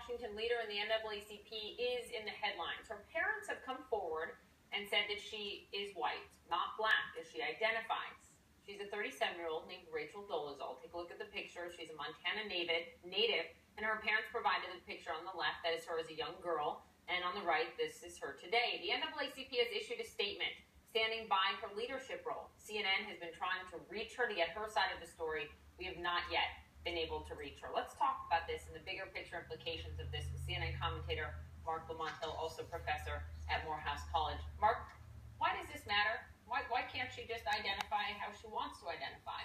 Washington leader in the NAACP is in the headlines. Her parents have come forward and said that she is white, not black, as she identifies. She's a 37-year-old named Rachel Dolezal. Take a look at the picture. She's a Montana native, and her parents provided the picture on the left. That is her as a young girl. And on the right, this is her today. The NAACP has issued a statement standing by her leadership role. CNN has been trying to reach her to get her side of the story. We have not yet been able to reach her. Let's talk about this and the bigger picture implications of this with CNN commentator Mark Lamontville, also professor at Morehouse College. Mark, why does this matter? Why can't she just identify how she wants to identify?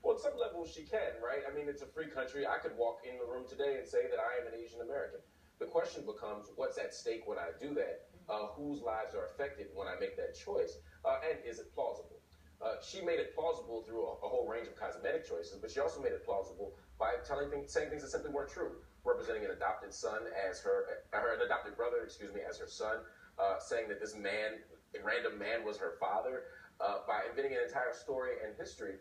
Well, at some level she can, right? I mean, it's a free country. I could walk in the room today and say that I am an Asian American. The question becomes, what's at stake when I do that? Whose lives are affected when I make that choice? And is it plausible? She made it plausible through a whole range of cosmetic choices, but she also made it plausible by saying things that simply weren't true. Representing an adopted son as an adopted brother, as her son, saying that this man, a random man, was her father, by inventing an entire story and history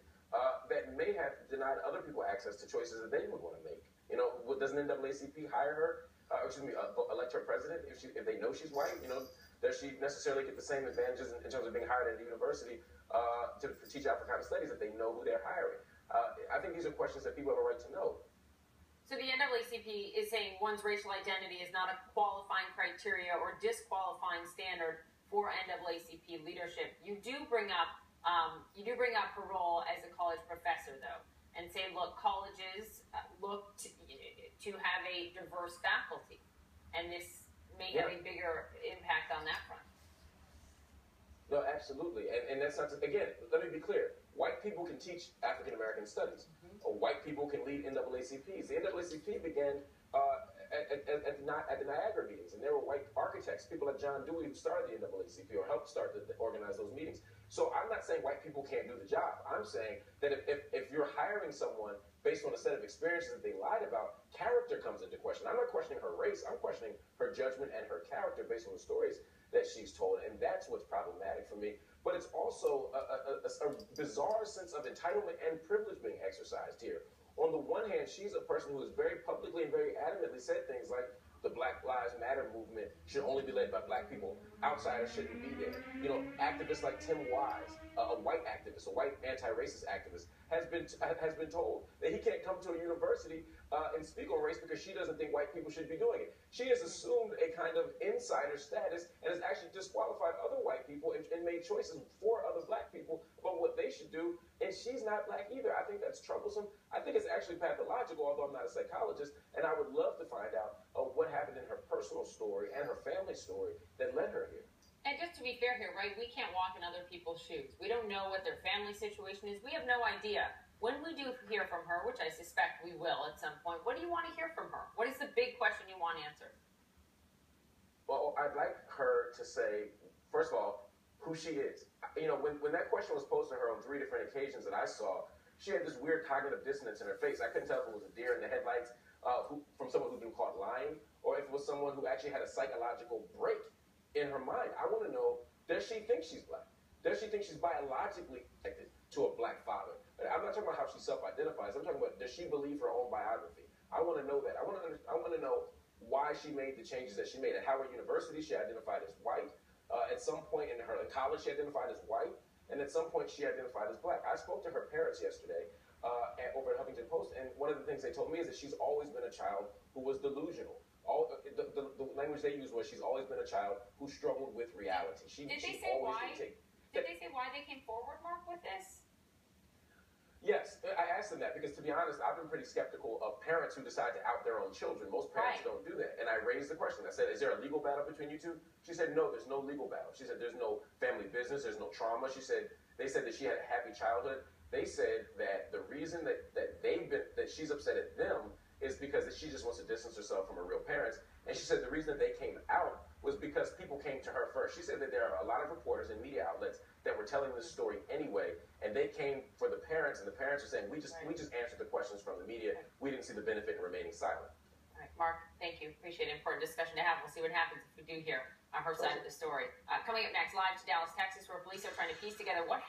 that may have denied other people access to choices that they would want to make. You know, doesn't NAACP hire her? Elect her president if they know she's white? You know, does she necessarily get the same advantages in terms of being hired at a university to teach Africana studies if they know who they're hiring? I think these are questions that people have a right to know. So the NAACP is saying one's racial identity is not a qualifying criteria or disqualifying standard for NAACP leadership. You do bring up her role as a college professor, though, and say, look, colleges look to have a diverse faculty, and this may have a bigger impact on that front. No, absolutely. And that's not, again, let me be clear. White people can teach African-American studies. Or white people can lead NAACPs. The NAACP began at the Niagara meetings, and there were white architects, people like John Dewey, who started the NAACP or helped organize those meetings. So I'm not saying white people can't do the job. I'm saying that if you're hiring someone based on a set of experiences that they lied about, character comes into question. I'm not questioning her race. I'm questioning her judgment and her character based on the stories that she's told, and that's what's problematic for me. But it's also a bizarre sense of entitlement and privilege being exercised here. On the one hand, she's a person who has very publicly and very adamantly said things like the Black Lives Matter movement should only be led by black people. Outsiders shouldn't be there. You know, activists like Tim Wise, a white activist, a white anti-racist activist, has been told that he can't come to a university and speak on race because she doesn't think white people should be doing it. She has assumed a kind of insider status and has actually disqualified other white people and made choices for other black people about what they should do, and she's not black either. I think that's troublesome. I think it's actually pathological, although I'm not a psychologist, and I would love to find out what happened in her personal story and her family story that led her here. And just to be fair here, right, we can't walk in other people's shoes. We don't know what their family situation is. We have no idea. When we do hear from her, which I suspect we will at some point, what do you want to hear from her? What is the big question you want answered? Well, I'd like her to say, first of all, who she is. You know, when that question was posed to her on 3 different occasions that I saw, she had this weird cognitive dissonance in her face. I couldn't tell if it was a deer in the headlights from someone who'd been caught lying, or if it was someone who actually had a psychological break in her mind. I want to know, does she think she's black? Does she think she's biologically connected to a black father? I'm not talking about how she self-identifies. I'm talking about, does she believe her own biography? I want to know that. I want to know why she made the changes that she made. At Howard University, she identified as white. At some point in college, she identified as white. And at some point, she identified as black. I spoke to her parents yesterday over at Huffington Post, and one of the things they told me is that she's always been a child who was delusional. The language they used was she's always been a child who struggled with reality. Did they say why they came forward, Mark, with this? Yes, I asked them that because, to be honest, I've been pretty skeptical of parents who decide to out their own children. Most parents don't do that. And I raised the question. I said, is there a legal battle between you two? She said, no, there's no legal battle. She said, there's no family business, there's no trauma. They said that she had a happy childhood. They said that the reason that she's upset at them is because she just wants to distance herself from her real parents. And she said the reason that they came out was because people came to her first. She said that there are a lot of reporters and media outlets that were telling this story anyway, and they came for the parents, and the parents were saying, we just answered the questions from the media. We didn't see the benefit in remaining silent. All right, Mark, thank you. Appreciate it. Important discussion to have. We'll see what happens if we do hear her side of the story. Coming up next, live to Dallas, Texas, where police are trying to piece together what